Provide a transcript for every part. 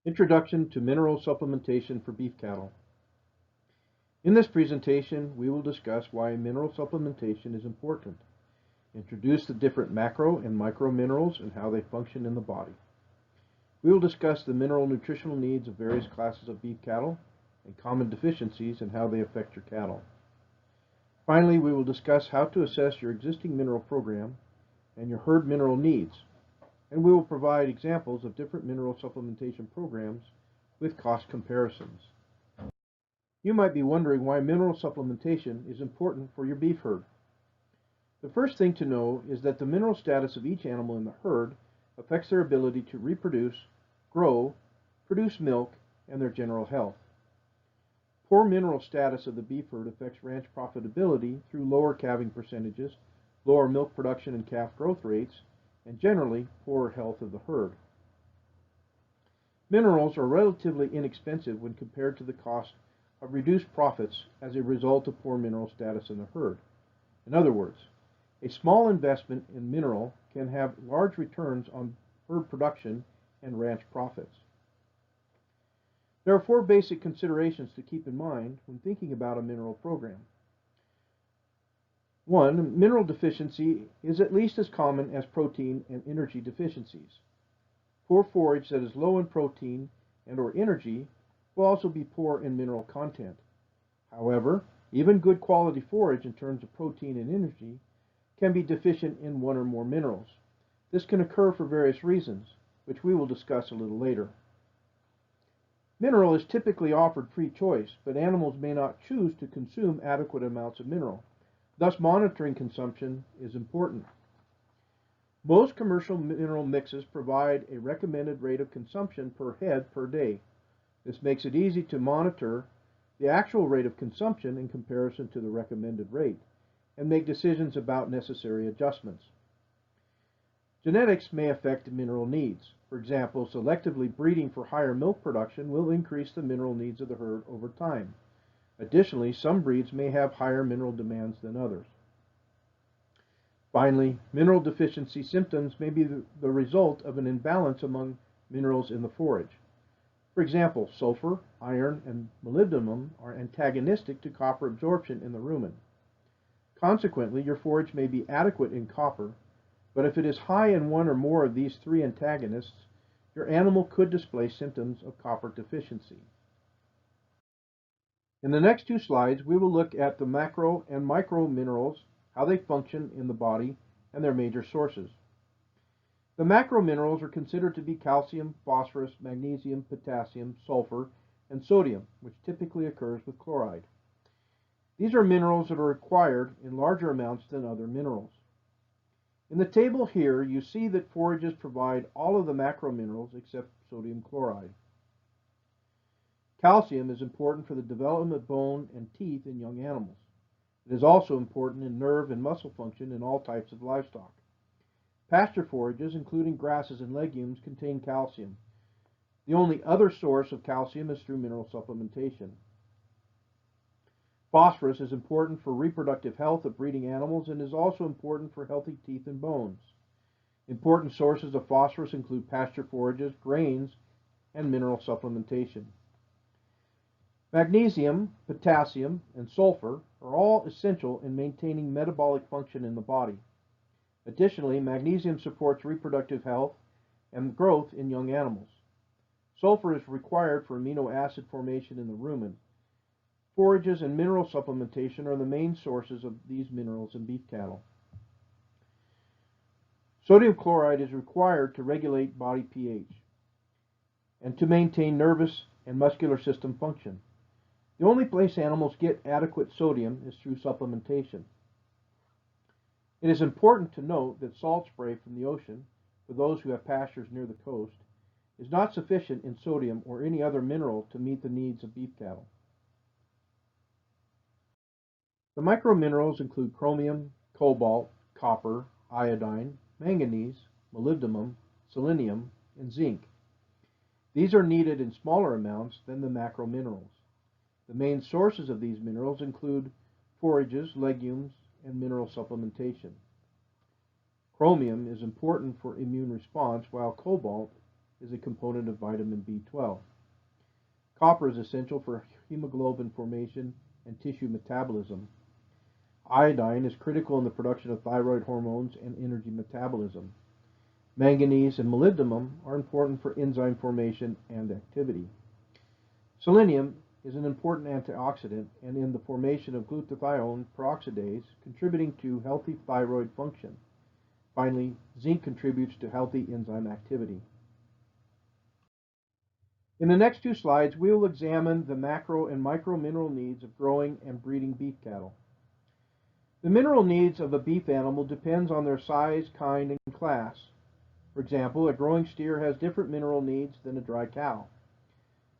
Introduction to Mineral Supplementation for Beef Cattle. In this presentation, we will discuss why mineral supplementation is important, introduce the different macro and micro minerals and how they function in the body. We will discuss the mineral nutritional needs of various classes of beef cattle and common deficiencies and how they affect your cattle. Finally, we will discuss how to assess your existing mineral program and your herd mineral needs, and we will provide examples of different mineral supplementation programs with cost comparisons. You might be wondering why mineral supplementation is important for your beef herd. The first thing to know is that the mineral status of each animal in the herd affects their ability to reproduce, grow, produce milk, and their general health. Poor mineral status of the beef herd affects ranch profitability through lower calving percentages, lower milk production and calf growth rates, and generally poorer health of the herd. Minerals are relatively inexpensive when compared to the cost of reduced profits as a result of poor mineral status in the herd. In other words, a small investment in mineral can have large returns on herd production and ranch profits. There are four basic considerations to keep in mind when thinking about a mineral program. 1. Mineral deficiency is at least as common as protein and energy deficiencies. Poor forage that is low in protein and/or energy will also be poor in mineral content. However, even good quality forage in terms of protein and energy can be deficient in one or more minerals. This can occur for various reasons, which we will discuss a little later. Mineral is typically offered free choice, but animals may not choose to consume adequate amounts of mineral. Thus, monitoring consumption is important. Most commercial mineral mixes provide a recommended rate of consumption per head per day. This makes it easy to monitor the actual rate of consumption in comparison to the recommended rate and make decisions about necessary adjustments. Genetics may affect mineral needs. For example, selectively breeding for higher milk production will increase the mineral needs of the herd over time. Additionally, some breeds may have higher mineral demands than others. Finally, mineral deficiency symptoms may be the result of an imbalance among minerals in the forage. For example, sulfur, iron, and molybdenum are antagonistic to copper absorption in the rumen. Consequently, your forage may be adequate in copper, but if it is high in one or more of these three antagonists, your animal could display symptoms of copper deficiency. In the next two slides, we will look at the macro and micro minerals, how they function in the body, and their major sources. The macro minerals are considered to be calcium, phosphorus, magnesium, potassium, sulfur, and sodium, which typically occurs with chloride. These are minerals that are required in larger amounts than other minerals. In the table here, you see that forages provide all of the macro minerals except sodium chloride. Calcium is important for the development of bone and teeth in young animals. It is also important in nerve and muscle function in all types of livestock. Pasture forages, including grasses and legumes, contain calcium. The only other source of calcium is through mineral supplementation. Phosphorus is important for reproductive health of breeding animals and is also important for healthy teeth and bones. Important sources of phosphorus include pasture forages, grains, and mineral supplementation. Magnesium, potassium, and sulfur are all essential in maintaining metabolic function in the body. Additionally, magnesium supports reproductive health and growth in young animals. Sulfur is required for amino acid formation in the rumen. Forages and mineral supplementation are the main sources of these minerals in beef cattle. Sodium chloride is required to regulate body pH and to maintain nervous and muscular system function. The only place animals get adequate sodium is through supplementation. It is important to note that salt spray from the ocean, for those who have pastures near the coast, is not sufficient in sodium or any other mineral to meet the needs of beef cattle. The microminerals include chromium, cobalt, copper, iodine, manganese, molybdenum, selenium, and zinc. These are needed in smaller amounts than the macrominerals. The main sources of these minerals include forages, legumes, and mineral supplementation. Chromium is important for immune response, while cobalt is a component of vitamin B12. Copper is essential for hemoglobin formation and tissue metabolism. Iodine is critical in the production of thyroid hormones and energy metabolism. Manganese and molybdenum are important for enzyme formation and activity. Selenium is an important antioxidant and in the formation of glutathione peroxidase, contributing to healthy thyroid function. Finally, zinc contributes to healthy enzyme activity. In the next two slides, we will examine the macro and micro mineral needs of growing and breeding beef cattle. The mineral needs of a beef animal depends on their size, kind, and class. For example, a growing steer has different mineral needs than a dry cow.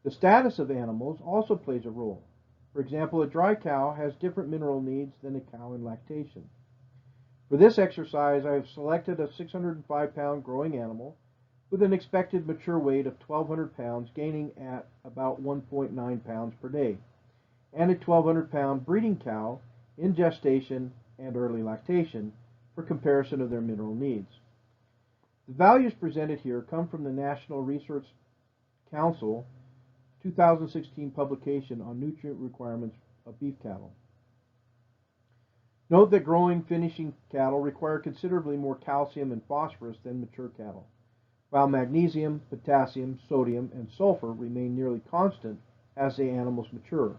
The status of animals also plays a role. For example, a dry cow has different mineral needs than a cow in lactation. For this exercise, I have selected a 605-pound growing animal with an expected mature weight of 1,200 pounds, gaining at about 1.9 pounds per day, and a 1,200-pound breeding cow in gestation and early lactation for comparison of their mineral needs. The values presented here come from the National Research Council 2016 publication on nutrient requirements of beef cattle. Note that growing finishing cattle require considerably more calcium and phosphorus than mature cattle, while magnesium, potassium, sodium, and sulfur remain nearly constant as the animals mature.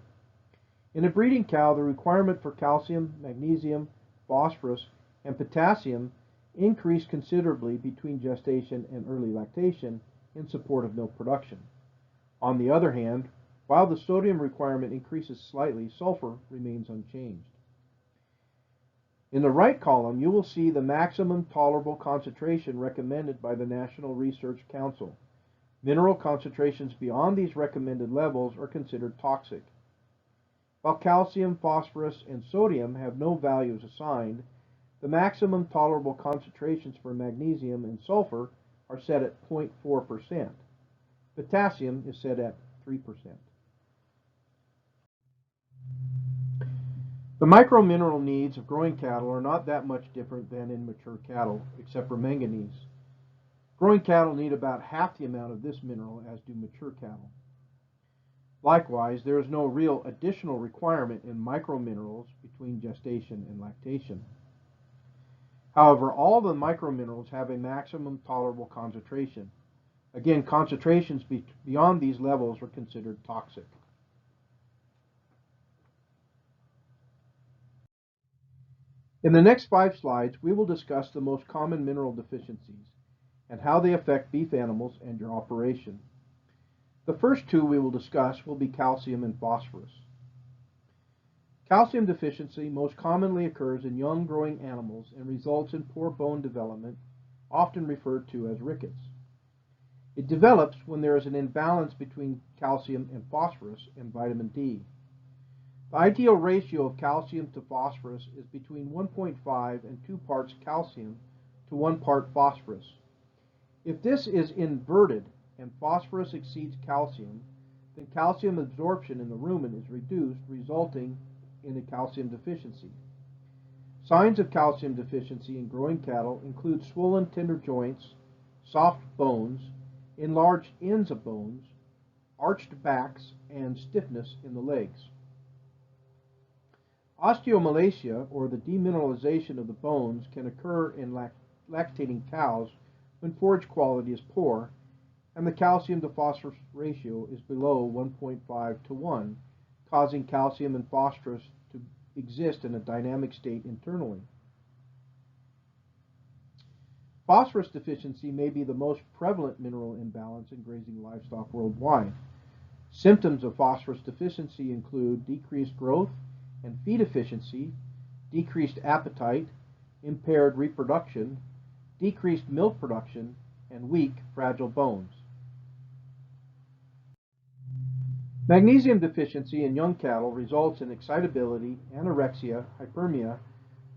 In a breeding cow, the requirement for calcium, magnesium, phosphorus, and potassium increase considerably between gestation and early lactation in support of milk production. On the other hand, while the sodium requirement increases slightly, sulfur remains unchanged. In the right column, you will see the maximum tolerable concentration recommended by the National Research Council. Mineral concentrations beyond these recommended levels are considered toxic. While calcium, phosphorus, and sodium have no values assigned, the maximum tolerable concentrations for magnesium and sulfur are set at 0.4%. Potassium is set at 3%. The micromineral needs of growing cattle are not that much different than in mature cattle, except for manganese. Growing cattle need about half the amount of this mineral as do mature cattle. Likewise, there is no real additional requirement in microminerals between gestation and lactation. However, all the microminerals have a maximum tolerable concentration. Again, concentrations beyond these levels are considered toxic. In the next 5 slides, we will discuss the most common mineral deficiencies and how they affect beef animals and your operation. The first two we will discuss will be calcium and phosphorus. Calcium deficiency most commonly occurs in young growing animals and results in poor bone development, often referred to as rickets. It develops when there is an imbalance between calcium and phosphorus and vitamin D. The ideal ratio of calcium to phosphorus is between 1.5 and 2 parts calcium to 1 part phosphorus. If this is inverted and phosphorus exceeds calcium, then calcium absorption in the rumen is reduced, resulting in a calcium deficiency. Signs of calcium deficiency in growing cattle include swollen tender joints, soft bones, enlarged ends of bones, arched backs, and stiffness in the legs. Osteomalacia, or the demineralization of the bones, can occur in lactating cows when forage quality is poor and the calcium to phosphorus ratio is below 1.5 to 1, causing calcium and phosphorus to exist in a dynamic state internally. Phosphorus deficiency may be the most prevalent mineral imbalance in grazing livestock worldwide. Symptoms of phosphorus deficiency include decreased growth and feed efficiency, decreased appetite, impaired reproduction, decreased milk production, and weak, fragile bones. Magnesium deficiency in young cattle results in excitability, anorexia, hyperemia,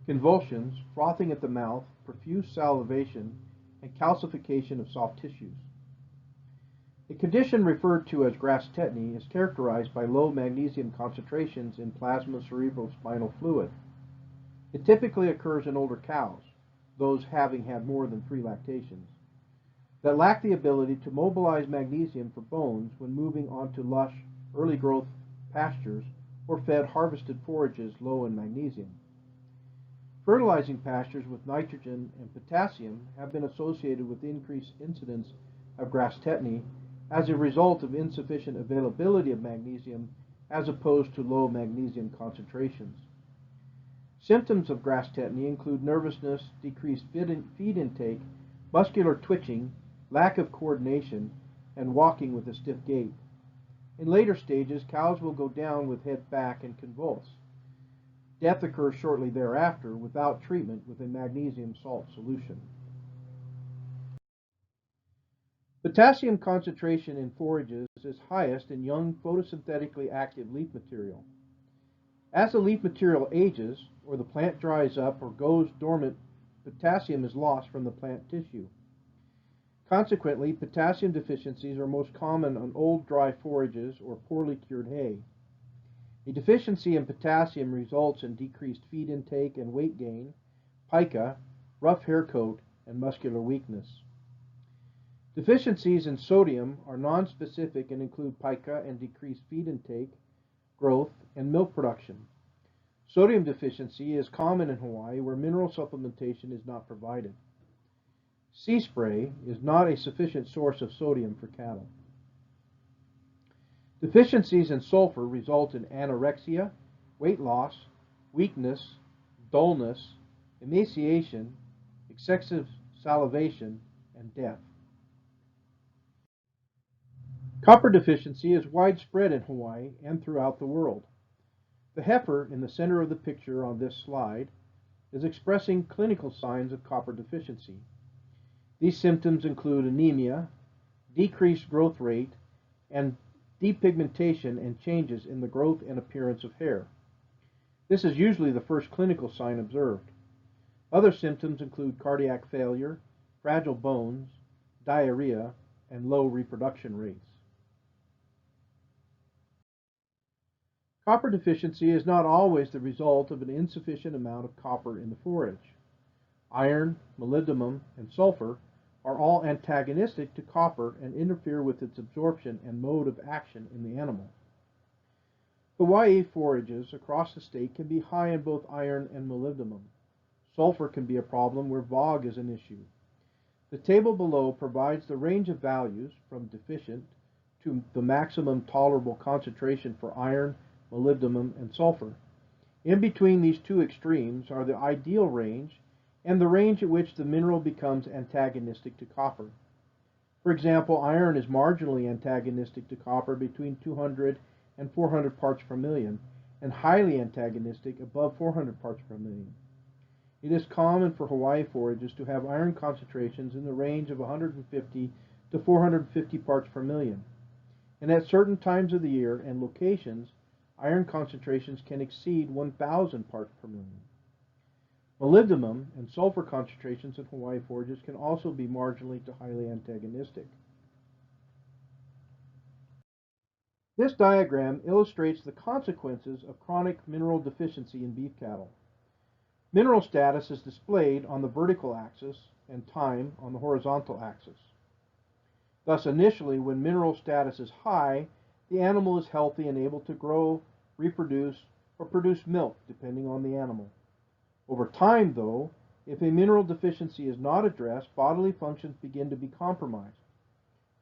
convulsions, frothing at the mouth, profuse salivation, and calcification of soft tissues. A condition referred to as grass tetany is characterized by low magnesium concentrations in plasma cerebrospinal fluid. It typically occurs in older cows, those having had more than 3 lactations. that lack the ability to mobilize magnesium for bones when moving onto lush, early growth pastures or fed harvested forages low in magnesium. Fertilizing pastures with nitrogen and potassium have been associated with increased incidence of grass tetany as a result of insufficient availability of magnesium as opposed to low magnesium concentrations. Symptoms of grass tetany include nervousness, decreased feed intake, muscular twitching, lack of coordination, and walking with a stiff gait. In later stages, cows will go down with head back and convulse. Death occurs shortly thereafter without treatment with a magnesium salt solution. Potassium concentration in forages is highest in young photosynthetically active leaf material. As the leaf material ages, or the plant dries up or goes dormant, potassium is lost from the plant tissue. Consequently, potassium deficiencies are most common on old dry forages or poorly cured hay. A deficiency in potassium results in decreased feed intake and weight gain, pica, rough hair coat, and muscular weakness. Deficiencies in sodium are nonspecific and include pica and decreased feed intake, growth, and milk production. Sodium deficiency is common in Hawaii where mineral supplementation is not provided. Sea spray is not a sufficient source of sodium for cattle. Deficiencies in sulfur result in anorexia, weight loss, weakness, dullness, emaciation, excessive salivation, and death. Copper deficiency is widespread in Hawaii and throughout the world. The heifer in the center of the picture on this slide is expressing clinical signs of copper deficiency. These symptoms include anemia, decreased growth rate, and depigmentation and changes in the growth and appearance of hair. This is usually the first clinical sign observed. Other symptoms include cardiac failure, fragile bones, diarrhea, and low reproduction rates. Copper deficiency is not always the result of an insufficient amount of copper in the forage. Iron, molybdenum, and sulfur are all antagonistic to copper and interfere with its absorption and mode of action in the animal. Hawaii forages across the state can be high in both iron and molybdenum. Sulfur can be a problem where VOG is an issue. The table below provides the range of values from deficient to the maximum tolerable concentration for iron, molybdenum, and sulfur. In between these two extremes are the ideal range and the range at which the mineral becomes antagonistic to copper. For example, iron is marginally antagonistic to copper between 200 and 400 parts per million, and highly antagonistic above 400 parts per million. It is common for Hawaii forages to have iron concentrations in the range of 150 to 450 parts per million, and at certain times of the year and locations, iron concentrations can exceed 1,000 parts per million. Molybdenum and sulfur concentrations in Hawaii forages can also be marginally to highly antagonistic. This diagram illustrates the consequences of chronic mineral deficiency in beef cattle. Mineral status is displayed on the vertical axis and time on the horizontal axis. Thus, initially, when mineral status is high, the animal is healthy and able to grow, reproduce, or produce milk, depending on the animal. Over time, though, if a mineral deficiency is not addressed, bodily functions begin to be compromised.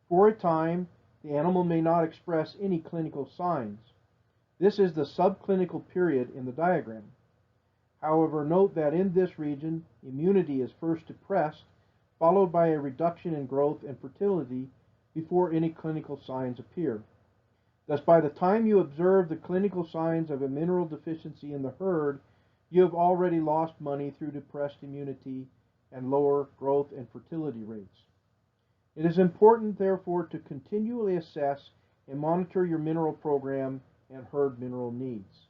For a time, the animal may not express any clinical signs. This is the subclinical period in the diagram. However, note that in this region, immunity is first depressed, followed by a reduction in growth and fertility before any clinical signs appear. Thus, by the time you observe the clinical signs of a mineral deficiency in the herd, you have already lost money through depressed immunity and lower growth and fertility rates. It is important, therefore, to continually assess and monitor your mineral program and herd mineral needs.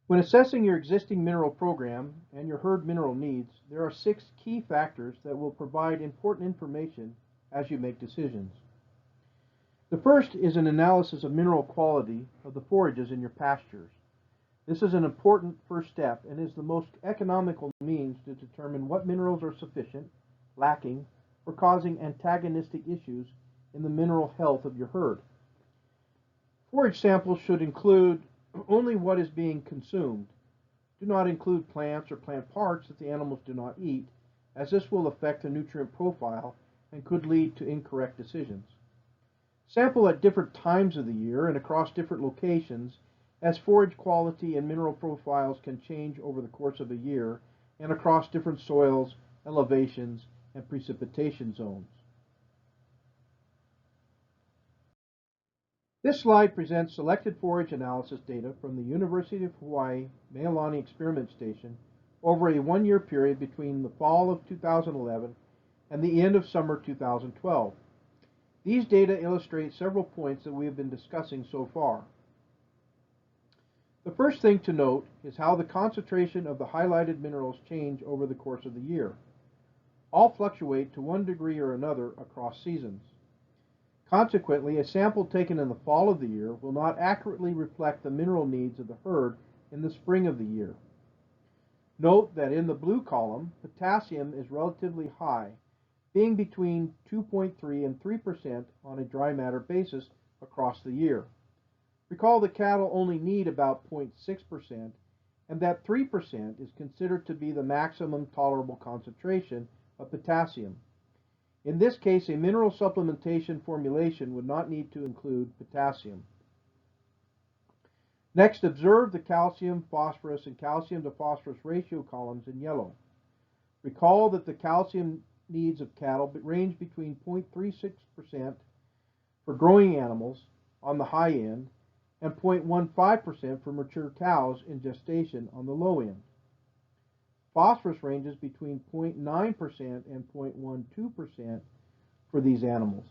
When assessing your existing mineral program and your herd mineral needs, there are 6 key factors that will provide important information as you make decisions. The first is an analysis of mineral quality of the forages in your pastures. This is an important first step and is the most economical means to determine what minerals are sufficient lacking, or causing antagonistic issues in the mineral health of your herd. Forage samples should include only what is being consumed. Do not include plants or plant parts that the animals do not eat, as this will affect the nutrient profile and could lead to incorrect decisions. Sample at different times of the year and across different locations, as forage quality and mineral profiles can change over the course of a year and across different soils, elevations, and precipitation zones. This slide presents selected forage analysis data from the University of Hawaii Meilani Experiment Station over a one-year period between the fall of 2011 and the end of summer 2012. These data illustrate several points that we have been discussing so far. The first thing to note is how the concentration of the highlighted minerals change over the course of the year. All fluctuate to one degree or another across seasons. Consequently, a sample taken in the fall of the year will not accurately reflect the mineral needs of the herd in the spring of the year. Note that in the blue column, potassium is relatively high, being between 2.3 and 3% on a dry matter basis across the year. Recall that cattle only need about 0.6%, and that 3% is considered to be the maximum tolerable concentration of potassium. In this case, a mineral supplementation formulation would not need to include potassium. Next, observe the calcium, phosphorus, and calcium to phosphorus ratio columns in yellow. Recall that the calcium needs of cattle range between 0.36% for growing animals on the high end and 0.15% for mature cows in gestation on the low end. Phosphorus ranges between 0.9% and 0.12% for these animals.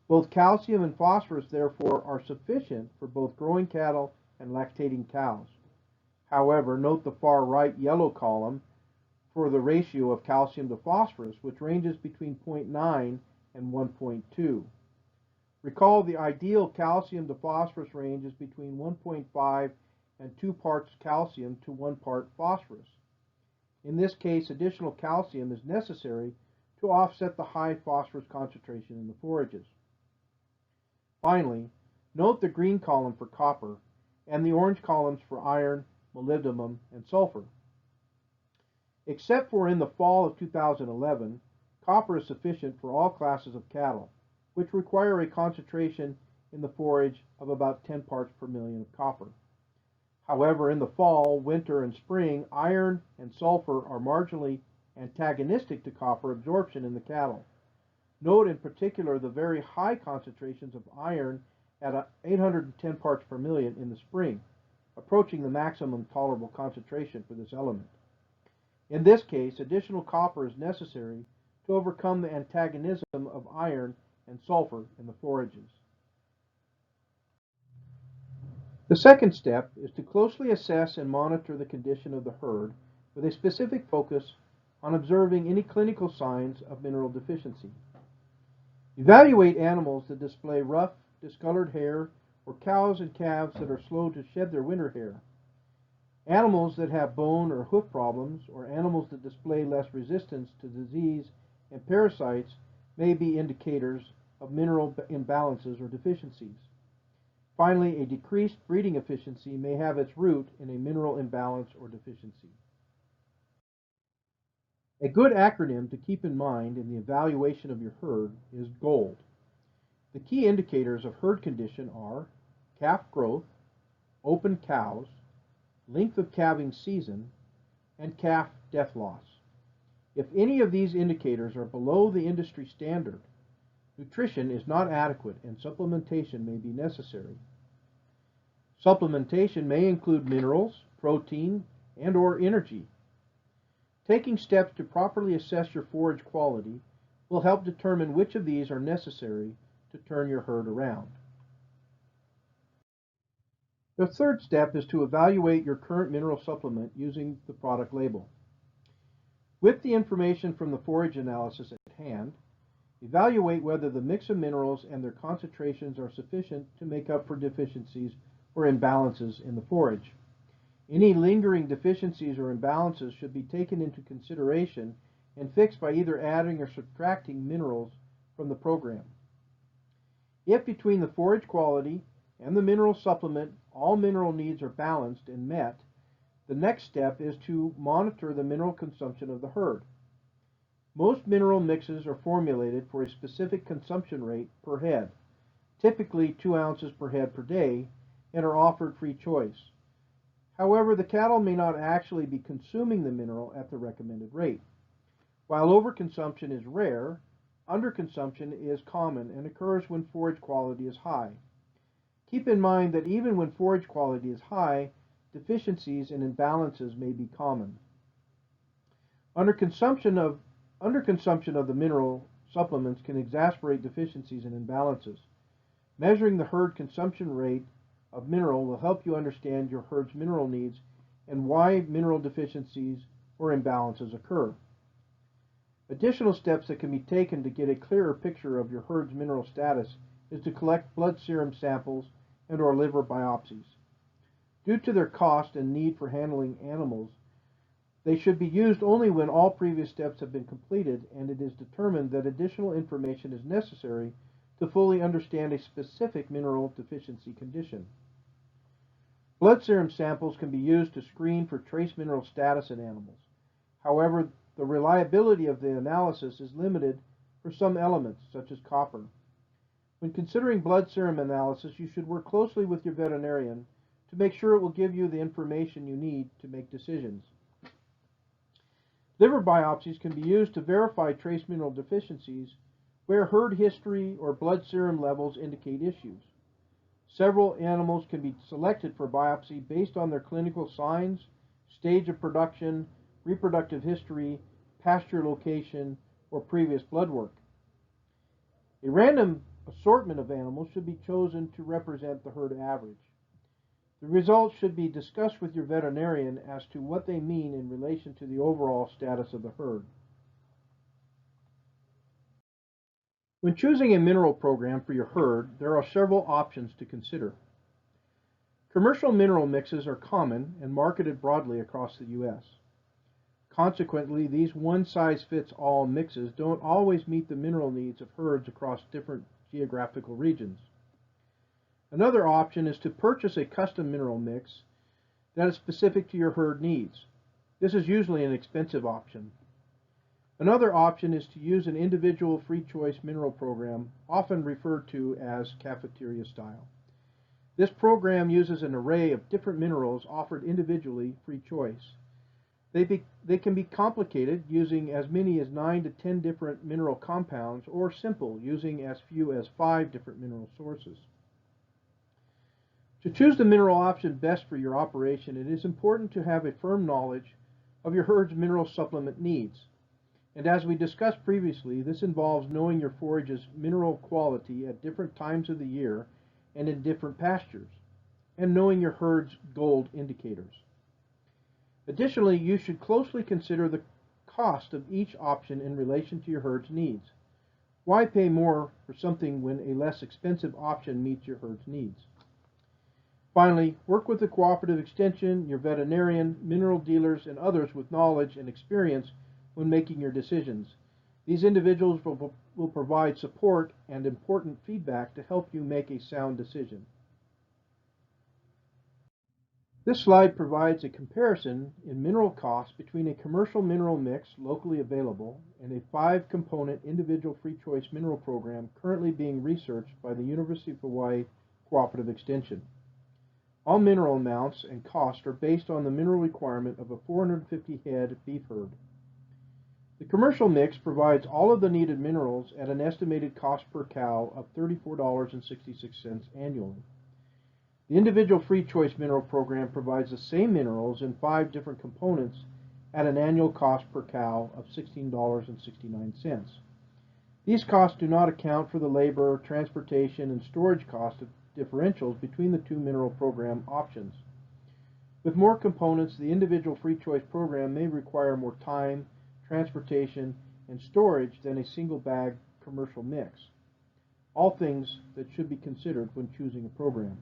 Both calcium and phosphorus, therefore, are sufficient for both growing cattle and lactating cows. However, note the far right yellow column for the ratio of calcium to phosphorus, which ranges between 0.9 and 1.2. Recall the ideal calcium to phosphorus range is between 1.5 and 2 parts calcium to 1 part phosphorus. In this case, additional calcium is necessary to offset the high phosphorus concentration in the forages. Finally, note the green column for copper and the orange columns for iron, molybdenum, and sulfur. Except for in the fall of 2011, copper is sufficient for all classes of cattle, which require a concentration in the forage of about 10 parts per million of copper. However, in the fall, winter, and spring, iron and sulfur are marginally antagonistic to copper absorption in the cattle. Note in particular the very high concentrations of iron at 810 parts per million in the spring, approaching the maximum tolerable concentration for this element. In this case, additional copper is necessary to overcome the antagonism of iron and sulfur in the forages. The second step is to closely assess and monitor the condition of the herd with a specific focus on observing any clinical signs of mineral deficiency. Evaluate animals that display rough, discolored hair, or cows and calves that are slow to shed their winter hair. Animals that have bone or hoof problems, or animals that display less resistance to disease and parasites may be indicators of mineral imbalances or deficiencies. Finally, a decreased breeding efficiency may have its root in a mineral imbalance or deficiency. A good acronym to keep in mind in the evaluation of your herd is GOLD. The key indicators of herd condition are calf growth, open cows, length of calving season, and calf death loss. If any of these indicators are below the industry standard, nutrition is not adequate and supplementation may be necessary. Supplementation may include minerals, protein, and/or energy. Taking steps to properly assess your forage quality will help determine which of these are necessary to turn your herd around. The third step is to evaluate your current mineral supplement using the product label. With the information from the forage analysis at hand, evaluate whether the mix of minerals and their concentrations are sufficient to make up for deficiencies or imbalances in the forage. Any lingering deficiencies or imbalances should be taken into consideration and fixed by either adding or subtracting minerals from the program. If between the forage quality and the mineral supplement all mineral needs are balanced and met, the next step is to monitor the mineral consumption of the herd. Most mineral mixes are formulated for a specific consumption rate per head, typically 2 ounces per head per day, and are offered free choice. However, the cattle may not actually be consuming the mineral at the recommended rate. While overconsumption is rare, underconsumption is common and occurs when forage quality is high. Keep in mind that even when forage quality is high, deficiencies and imbalances may be common. Underconsumption of the mineral supplements can exacerbate deficiencies and imbalances. Measuring the herd consumption rate of mineral will help you understand your herd's mineral needs and why mineral deficiencies or imbalances occur. Additional steps that can be taken to get a clearer picture of your herd's mineral status is to collect blood serum samples and/or liver biopsies. Due to their cost and need for handling animals, they should be used only when all previous steps have been completed and it is determined that additional information is necessary to fully understand a specific mineral deficiency condition. Blood serum samples can be used to screen for trace mineral status in animals. However, the reliability of the analysis is limited for some elements, such as copper. When considering blood serum analysis, you should work closely with your veterinarian to make sure it will give you the information you need to make decisions. Liver biopsies can be used to verify trace mineral deficiencies where herd history or blood serum levels indicate issues. Several animals can be selected for biopsy based on their clinical signs, stage of production, reproductive history, pasture location, or previous blood work. A random assortment of animals should be chosen to represent the herd average. The results should be discussed with your veterinarian as to what they mean in relation to the overall status of the herd. When choosing a mineral program for your herd, there are several options to consider. Commercial mineral mixes are common and marketed broadly across the U.S. Consequently, these one-size-fits-all mixes don't always meet the mineral needs of herds across different geographical regions. Another option is to purchase a custom mineral mix that is specific to your herd needs. This is usually an expensive option. Another option is to use an individual free choice mineral program, often referred to as cafeteria style. This program uses an array of different minerals offered individually free choice. They can be complicated, using as many as 9 to 10 different mineral compounds, or simple, using as few as 5 different mineral sources. To choose the mineral option best for your operation, it is important to have a firm knowledge of your herd's mineral supplement needs. And as we discussed previously, this involves knowing your forage's mineral quality at different times of the year and in different pastures, and knowing your herd's gold indicators. Additionally, you should closely consider the cost of each option in relation to your herd's needs. Why pay more for something when a less expensive option meets your herd's needs? Finally, work with the cooperative extension, your veterinarian, mineral dealers, and others with knowledge and experience when making your decisions. These individuals will provide support and important feedback to help you make a sound decision. This slide provides a comparison in mineral costs between a commercial mineral mix locally available and a 5-component individual free choice mineral program currently being researched by the University of Hawaii Cooperative Extension. All mineral amounts and costs are based on the mineral requirement of a 450 head beef herd. The commercial mix provides all of the needed minerals at an estimated cost per cow of $34.66 annually. The individual free choice mineral program provides the same minerals in 5 different components at an annual cost per cow of $16.69. These costs do not account for the labor, transportation, and storage cost differentials between the 2 mineral program options. With more components, the individual free choice program may require more time, transportation, and storage than a single bag commercial mix. All things that should be considered when choosing a program.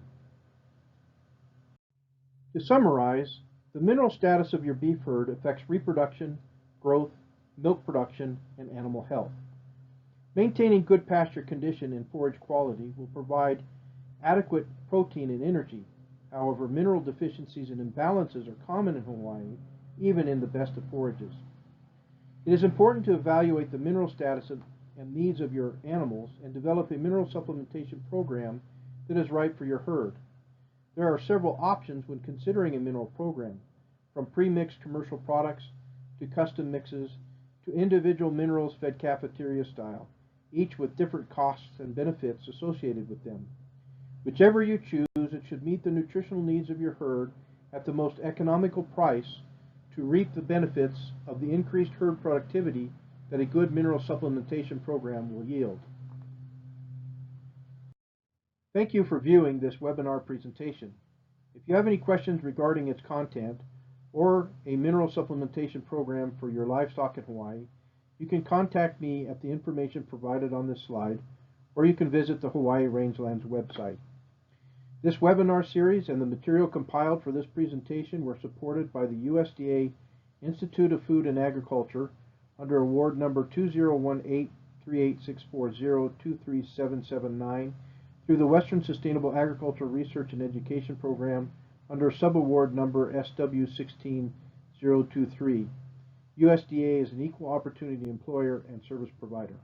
To summarize, the mineral status of your beef herd affects reproduction, growth, milk production, and animal health. Maintaining good pasture condition and forage quality will provide adequate protein and energy. However, mineral deficiencies and imbalances are common in Hawaii, even in the best of forages. It is important to evaluate the mineral status and needs of your animals and develop a mineral supplementation program that is right for your herd. There are several options when considering a mineral program, from pre-mixed commercial products to custom mixes to individual minerals fed cafeteria style, each with different costs and benefits associated with them. Whichever you choose, it should meet the nutritional needs of your herd at the most economical price to reap the benefits of the increased herd productivity that a good mineral supplementation program will yield. Thank you for viewing this webinar presentation. If you have any questions regarding its content or a mineral supplementation program for your livestock in Hawaii, you can contact me at the information provided on this slide, or you can visit the Hawaii Rangelands website. This webinar series and the material compiled for this presentation were supported by the USDA Institute of Food and Agriculture under award number 2018-38640-23779 through the Western Sustainable Agriculture Research and Education Program under subaward number SW16023. USDA is an equal opportunity employer and service provider.